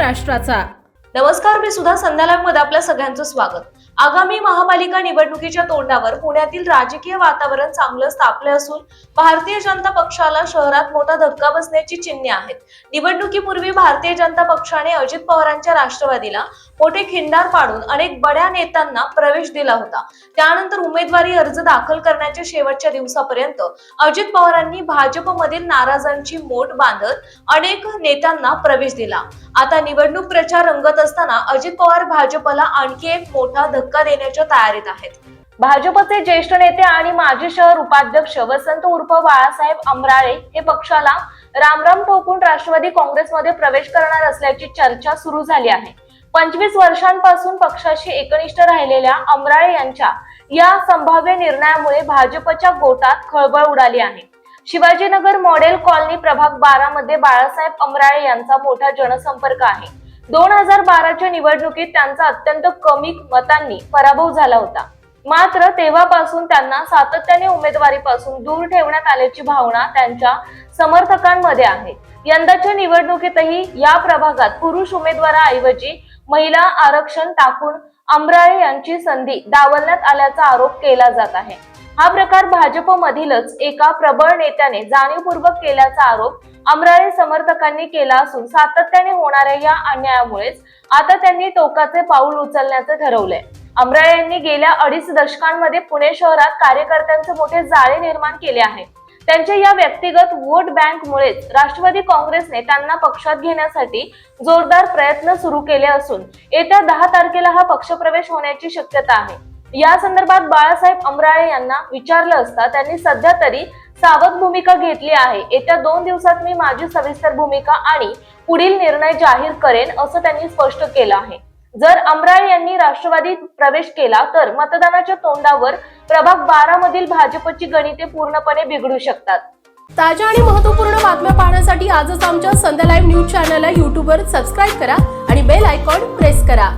महाराष्ट्राचा। नमस्कार, मी सुधा संध्यालामध्ये आपल्या सगळ्यांचं स्वागत। आगामी महापालिका निवडणुकीच्या तोंडावर पुण्यातील राजकीय वातावरण चांगलं तापले असून भारतीय जनता पक्षाला शहरात मोठा धक्का बसण्याची चिन्हे आहेत। निवडणुकीपूर्वी भारतीय जनता पक्षाने अजित पवारांच्या राष्ट्रवादीला मोठे खिंडार पाडून अनेक बड्या नेत्यांना प्रवेश दिला होता। त्यानंतर उमेदवारी अर्ज दाखल करण्याच्या शेवटच्या दिवसापर्यंत अजित पवारांनी भाजपमधील नाराजांची मोठ बांधत अनेक नेत्यांना प्रवेश दिला। आता निवडणूक प्रचार रंगत असताना अजित पवार भाजपला आणखी एक मोठा धक्का देण्याच्या तयारीत आहेत। भाजपचे ज्येष्ठ नेते आणि माजी शहर उपाध्यक्ष वसंत उर्फ बाळासाहेब अमराळे हे पक्षाला रामराम ठोकून राष्ट्रवादी काँग्रेसमध्ये प्रवेश करणार असल्याची चर्चा सुरू झाली आहे। 25 वर्षांपासून पक्षाशी एकनिष्ठ राहिलेल्या अमराळे यांच्या या संभाव्य निर्णयामुळे भाजपच्या गोटात खळबळ उडाली आहे। शिवाजीनगर मॉडेल कॉलनी प्रभाग 12 मध्ये बाळासाहेब अमराळे यांचा मोठा जनसंपर्क आहे। 2012च्या निवडणुकीत त्यांचा अत्यंत कमी मतांनी पराभव झाला होता। मात्र तेव्हापासून त्यांना सातत्याने उमेदवारीपासून दूर ठेवण्यात आल्याची भावना त्यांच्या समर्थकांमध्ये आहे। यंदाच्या निवडणुकीतही या प्रभागात पुरुष उमेदवाराऐवजी महिला आरक्षण टाकून अमराळे यांची संधी डावलण्यात आल्याचा आरोप केला जात आहे। हा प्रकार भाजपमधीलच एका प्रबळ नेत्याने जाणीवपूर्वक केल्याचा आरोप अमराळे समर्थकांनी केला असून सातत्याने होणाऱ्या या अन्यायामुळेच आता त्यांनी टोकाचे पाऊल उचलण्याचे ठरवलंय। अमराळे यांनी गेल्या 2.5 दशकांमध्ये पुणे शहरात कार्यकर्त्यांचे मोठे जाळे निर्माण केले आहे। त्यांच्या या व्यक्तिगत वोट बँकमुळेच राष्ट्रवादी काँग्रेसने त्यांना पक्षात घेण्यासाठी जोरदार प्रयत्न सुरू केले असून येत्या 10 तारखेला हा पक्षप्रवेश होण्याची शक्यता आहे। या संदर्भात बाळासाहेब अमराळे यांना विचारलं असता त्यांनी सध्या तरी सावध भूमिका घेतली आहे। येत्या 2 दिवसात मी माझी सविस्तर भूमिका आणि पुढील निर्णय जाहीर करेन असं त्यांनी स्पष्ट केलं आहे। जर अमराळे यांनी राष्ट्रवादीत प्रवेश केला तर मतदानाच्या तोंडावर प्रभाग 12 मधील भाजपची गणिते पूर्णपणे बिघडू शकतात। ताज्या आणि महत्त्वपूर्ण बातम्या पाहण्यासाठी आजच आमच्या संध्या लाईव्ह न्यूज चॅनलला YouTube वर सबस्क्राईब करा आणि बेल आयकॉन प्रेस करा।